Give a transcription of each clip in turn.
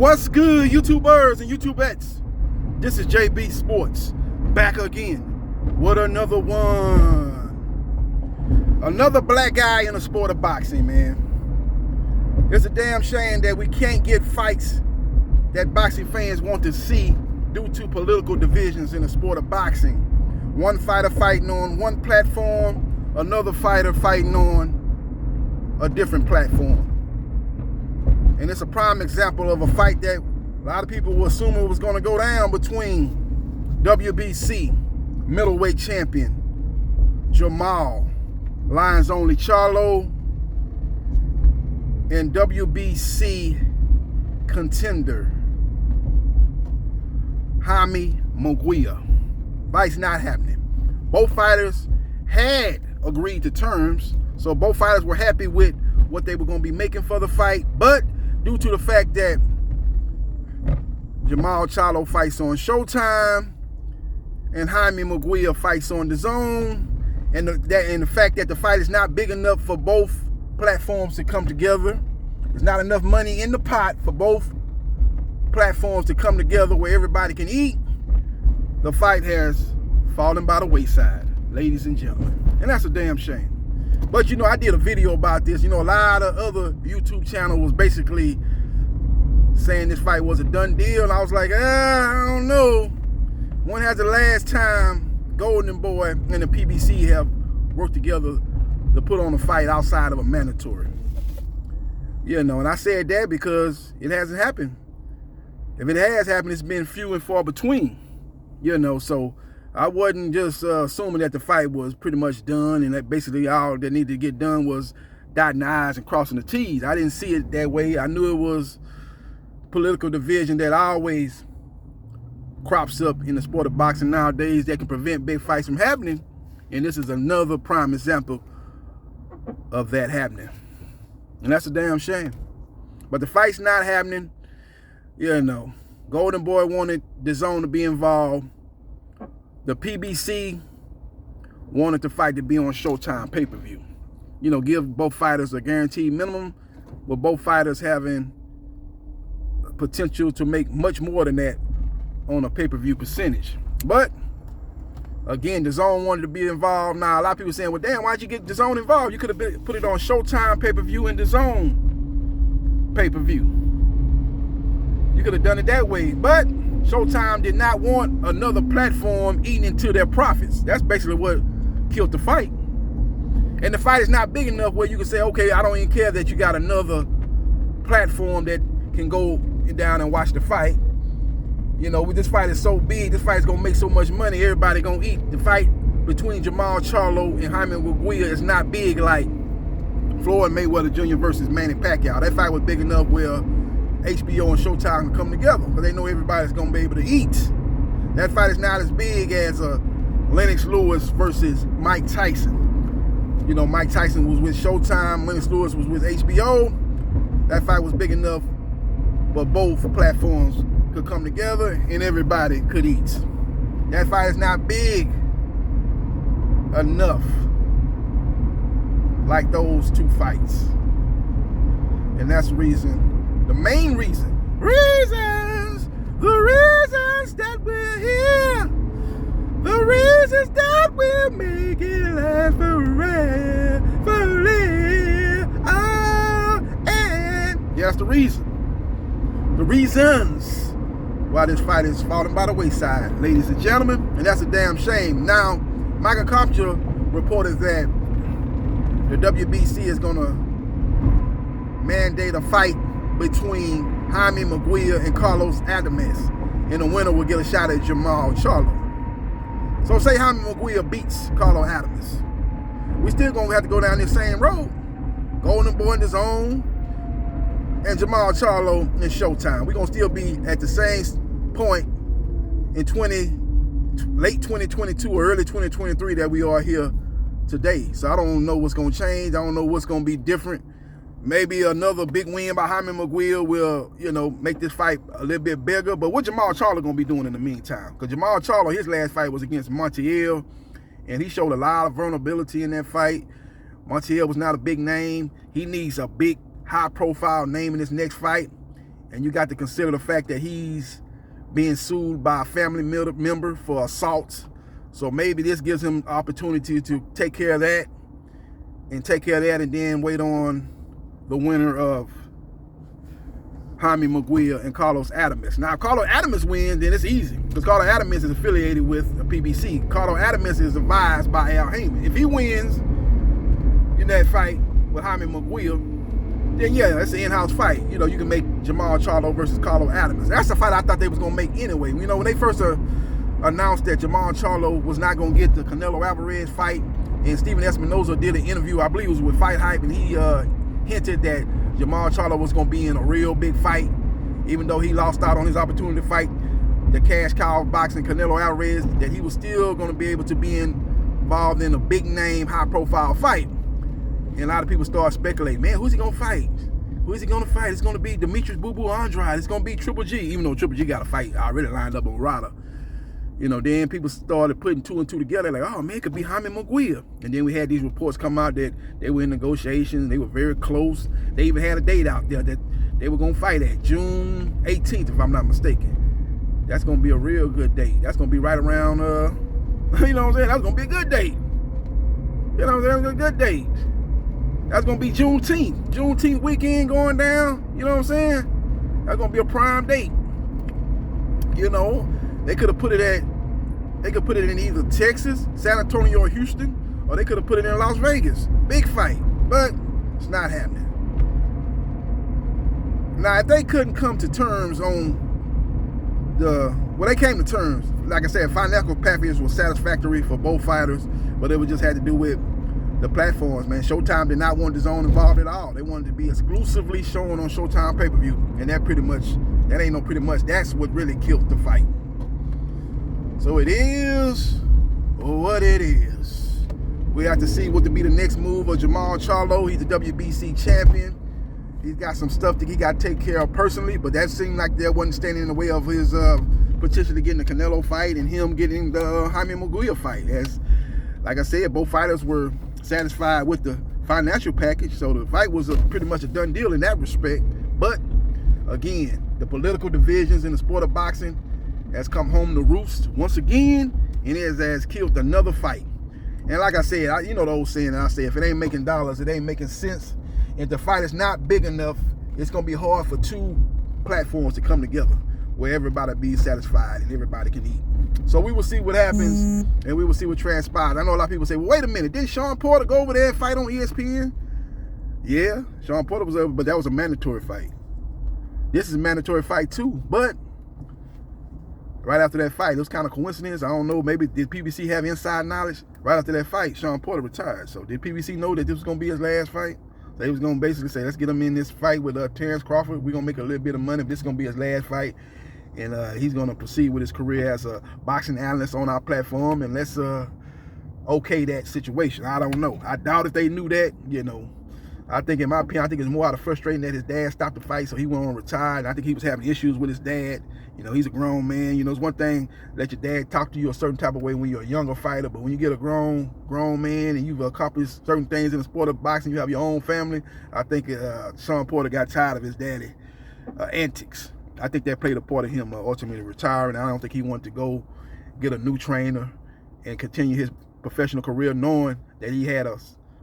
What's good, YouTubers and YouTubettes? This is JBsports back again with another one. Another black guy in the sport of boxing, man. It's a damn shame that we can't get fights that boxing fans want to see due to political divisions in the sport of boxing. One fighter fighting on one platform, another fighter fighting on a different platform. And it's a prime example of a fight that a lot of people were assuming was going to go down between WBC middleweight champion Jermall Charlo and WBC contender Jaime Mungia. Fight's not happening. Both fighters had agreed to terms, so both fighters were happy with what they were going to be making for the fight, but due to the fact that Jermall Charlo fights on Showtime and Jaime Mungia fights on DAZN, and the fact that the fight is not big enough for both platforms to come together, there's not enough money in the pot for both platforms to come together where everybody can eat, the fight has fallen by the wayside, ladies and gentlemen. And that's a damn shame. But, you know, I did a video about this. You know, a lot of other YouTube channels was basically saying this fight was a done deal. And I was like, I don't know. When has the last time Golden Boy and the PBC have worked together to put on a fight outside of a mandatory? You know, and I said that because it hasn't happened. If it has happened, it's been few and far between. You know, so I wasn't just assuming that the fight was pretty much done and that basically all that needed to get done was dotting the I's and crossing the T's. I didn't see it that way. I knew it was political division that always crops up in the sport of boxing nowadays that can prevent big fights from happening. And this is another prime example of that happening. And that's a damn shame. But the fight's not happening. You know, Golden Boy wanted DAZN to be involved. The PBC wanted the fight to be on Showtime pay-per-view. You know, give both fighters a guaranteed minimum, with both fighters having potential to make much more than that on a pay-per-view percentage. But, again, DAZN wanted to be involved. Now, a lot of people saying, well, damn, why'd you get DAZN involved? You could have put it on Showtime pay-per-view and DAZN pay-per-view. You could have done it that way, but Showtime did not want another platform eating into their profits. That's basically what killed the fight. And the fight is not big enough where you can say, okay, I don't even care that you got another platform that can go down and watch the fight. You know, this fight is so big, this fight is going to make so much money, everybody going to eat. The fight between Jermall Charlo and Jaime Mungia is not big like Floyd Mayweather Jr. versus Manny Pacquiao. That fight was big enough where HBO and Showtime can come together because they know everybody's going to be able to eat. That fight is not as big as Lennox Lewis versus Mike Tyson. You know, Mike Tyson was with Showtime, Lennox Lewis was with HBO. That fight was big enough but both platforms could come together and everybody could eat. That fight is not big enough like those two fights. And that's the reason. The main reasons that we're here, the reasons that we're making life forever, and that's the reasons why this fight is falling by the wayside, ladies and gentlemen, and that's a damn shame. Now, Michael Compton reported that the WBC is gonna mandate a fight between Jaime Mungia and Carlos Adames, and the winner will get a shot at Jermall Charlo. So say Jaime Mungia beats Carlos Adames, we still gonna have to go down this same road. Golden Boy in DAZN and Jermall Charlo in Showtime. We're gonna still be at the same point in late 2022 or early 2023 that we are here today. So I don't know what's gonna change. I don't know what's gonna be different. Maybe another big win by Jaime Mungia will, you know, make this fight a little bit bigger. But what Jermall Charlo gonna be doing in the meantime? Because Jermall Charlo, his last fight was against Montiel, and he showed a lot of vulnerability in that fight. Montiel was not a big name. He needs a big, high-profile name in this next fight. and you got to consider the fact that he's being sued by a family member for assault. So maybe this gives him opportunity to take care of that, and then wait on the winner of Jaime Mungia and Carlos Adames. Now, if Carlos Adames wins, then it's easy, because Carlos Adames is affiliated with the PBC. Carlos Adames is advised by Al Haymon. If he wins in that fight with Jaime Mungia, then yeah, that's an in-house fight. You know, you can make Jermall Charlo versus Carlos Adames. That's the fight I thought they was gonna make anyway. You know, when they first announced that Jermall Charlo was not gonna get the Canelo Alvarez fight, and Steven Espinoza did an interview, I believe it was with Fight Hype, and he hinted that Jermall Charlo was gonna be in a real big fight, even though he lost out on his opportunity to fight the cash cow of boxing Canelo Alvarez, that he was still gonna be able to be involved in a big name, high profile fight. And a lot of people start speculating, man, who's he gonna fight? Who is he gonna fight? It's gonna be Demetrius Boo Boo Andrade. It's gonna be Triple G, even though Triple G got a fight already lined up on Rada. You know, then people started putting two and two together, like, oh man, it could be Jaime Mungia. And then we had these reports come out that they were in negotiations, they were very close. They even had a date out there that they were gonna fight at June 18th, if I'm not mistaken. That's gonna be a real good date. That's gonna be right around, you know what I'm saying? That's gonna be a good date. You know what I'm saying? A good date. That's gonna be Juneteenth. Juneteenth weekend going down. You know what I'm saying? That's gonna be a prime date. You know, they could have put it in either Texas, San Antonio, or Houston, or they could have put it in Las Vegas. Big fight, but it's not happening. Now, if they couldn't come to terms on they came to terms. Like I said, financial package was satisfactory for both fighters, but it would just had to do with the platforms, man. Showtime did not want DAZN involved at all. They wanted to be exclusively shown on Showtime pay-per-view, and that ain't no pretty much. That's what really killed the fight. So it is what it is. We have to see what to be the next move of Jermall Charlo. He's the WBC champion. He's got some stuff that he got to take care of personally, but that seemed like that wasn't standing in the way of his potentially getting the Canelo fight and him getting the Jaime Mungia fight. As like I said, both fighters were satisfied with the financial package, so the fight was pretty much a done deal in that respect. But again, the political divisions in the sport of boxing has come home to roost once again, and it has killed another fight. And like I said, you know the old saying I say, if it ain't making dollars, it ain't making sense. If the fight is not big enough, it's gonna be hard for two platforms to come together where everybody be satisfied and everybody can eat. So we will see what happens, and we will see what transpires. I know a lot of people say, well, wait a minute, didn't Sean Porter go over there and fight on ESPN? Yeah, Sean Porter was over, but that was a mandatory fight. This is a mandatory fight too, but right after that fight, it was kind of coincidence. I don't know, maybe did PBC have inside knowledge? Right after that fight, Sean Porter retired. So did PBC know that this was gonna be his last fight? They was gonna basically say, let's get him in this fight with Terrence Crawford. We're gonna make a little bit of money. This is gonna be his last fight, and he's gonna proceed with his career as a boxing analyst on our platform, and let's okay that situation. I don't know. I doubt if they knew that. You know, I think in my opinion, I think it's more out of frustration that his dad stopped the fight, so he went on retired. I think he was having issues with his dad. You know, he's a grown man. You know, it's one thing let your dad talk to you a certain type of way when you're a younger fighter, but when you get a grown man and you've accomplished certain things in the sport of boxing, you have your own family. I think Sean Porter got tired of his daddy antics. I think that played a part of him ultimately retiring. I don't think he wanted to go get a new trainer and continue his professional career, knowing that he had a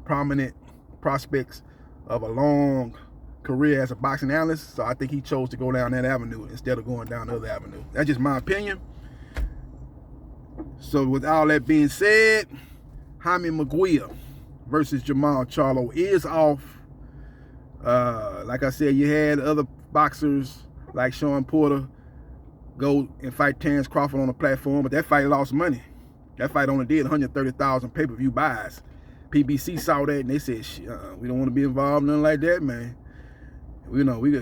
prominent prospects of a long career as a boxing analyst. So I think he chose to go down that avenue instead of going down the other avenue. That's just my opinion. So with all that being said, Jaime Mungia versus Jermall Charlo is off. Like I said, you had other boxers like Sean Porter go and fight Terrence Crawford on the platform, but that fight lost money. That fight only did 130,000 pay-per-view buys. PBC saw that and they said, we don't want to be involved in nothing like that, man. You know, the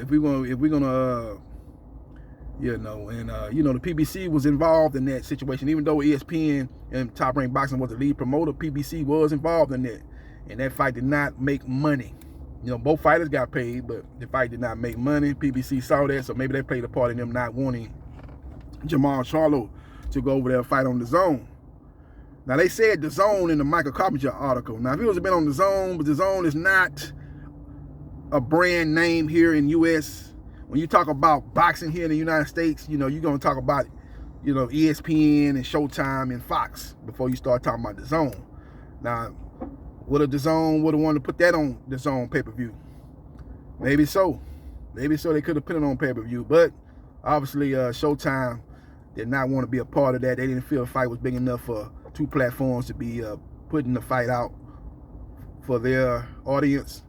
PBC was involved in that situation. Even though ESPN and Top Rank Boxing was the lead promoter, PBC was involved in that, and that fight did not make money. You know, both fighters got paid, but the fight did not make money. PBC saw that, so maybe they played a part in them not wanting Jermall Charlo to go over there and fight on DAZN. Now, they said DAZN in the Michael Carpenter article. Now, if it was been on DAZN, but DAZN is not a brand name here in U.S. when you talk about boxing here in the United States, you're going to talk about, ESPN and Showtime and Fox before you start talking about DAZN. Now, would a DAZN would have wanted to put that on DAZN pay-per-view? Maybe so. Maybe so they could have put it on pay-per-view. But obviously, Showtime did not want to be a part of that. They didn't feel the fight was big enough for 2 platforms to be putting the fight out for their audience.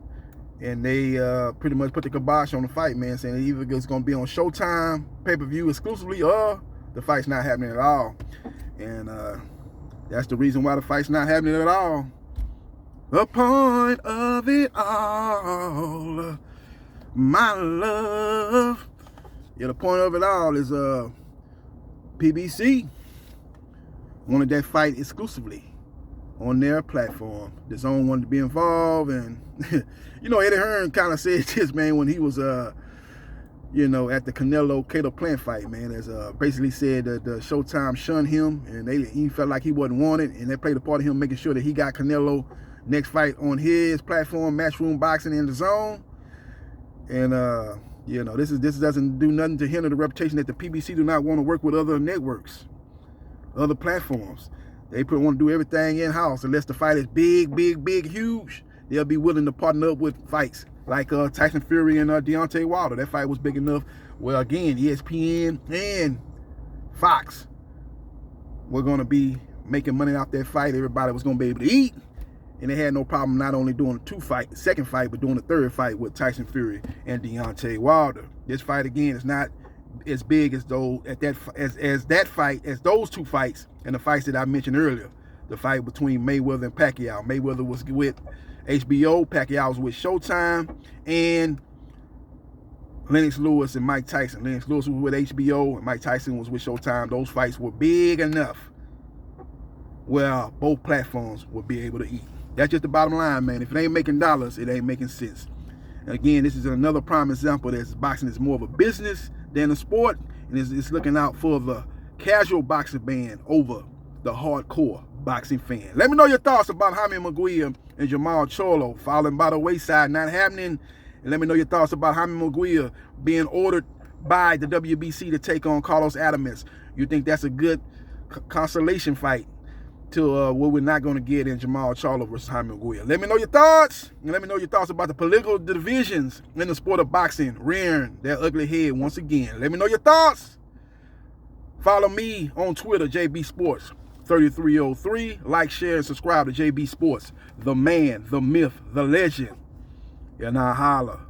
And they pretty much put the kibosh on the fight, man, saying either it's going to be on Showtime pay-per-view exclusively or the fight's not happening at all. And that's the reason why the fight's not happening at all. The point of it all, my love. Yeah, the point of it all is PBC wanted that fight exclusively on their platform. DAZN wanted to be involved, and Eddie Hearn kind of said this, man, when he was at the Canelo-Cato Plant fight, man, as basically said that the Showtime shunned him, and he felt like he wasn't wanted, and they played a part of him making sure that he got Canelo next fight on his platform, Matchroom Boxing in DAZN. And this doesn't do nothing to hinder the reputation that the PBC do not want to work with other networks, other platforms. They want to do everything in-house. Unless the fight is big, huge, they'll be willing to partner up with fights like Tyson Fury and Deontay Wilder. That fight was big enough. Well, again, ESPN and Fox were going to be making money off that fight. Everybody was going to be able to eat. And they had no problem not only doing the second fight, but doing the third fight with Tyson Fury and Deontay Wilder. This fight, again, is not as big as those as those 2 fights and the fights that I mentioned earlier. The fight between Mayweather and Pacquiao. Mayweather was with HBO, Pacquiao was with Showtime, and Lennox Lewis and Mike Tyson. Lennox Lewis was with HBO, and Mike Tyson was with Showtime. Those fights were big enough where both platforms would be able to eat. That's just the bottom line, man. If it ain't making dollars, it ain't making sense. And again, this is another prime example that boxing is more of a business than a sport, and it's looking out for the casual boxing fan over the hardcore boxing fan. Let me know your thoughts about Jaime Mungia and Jermall Charlo falling by the wayside, not happening. And let me know your thoughts about Jaime Mungia being ordered by the WBC to take on Carlos Adams. You think that's a good consolation fight to what we're not going to get in Jermall Charlo versus Jaime Mungia? Let me know your thoughts. And let me know your thoughts about the political divisions in the sport of boxing rearing their ugly head once again. Let me know your thoughts. Follow me on Twitter, JBsports 3303. Like, share, and subscribe to JB Sports. The man, the myth, the legend. And I holla.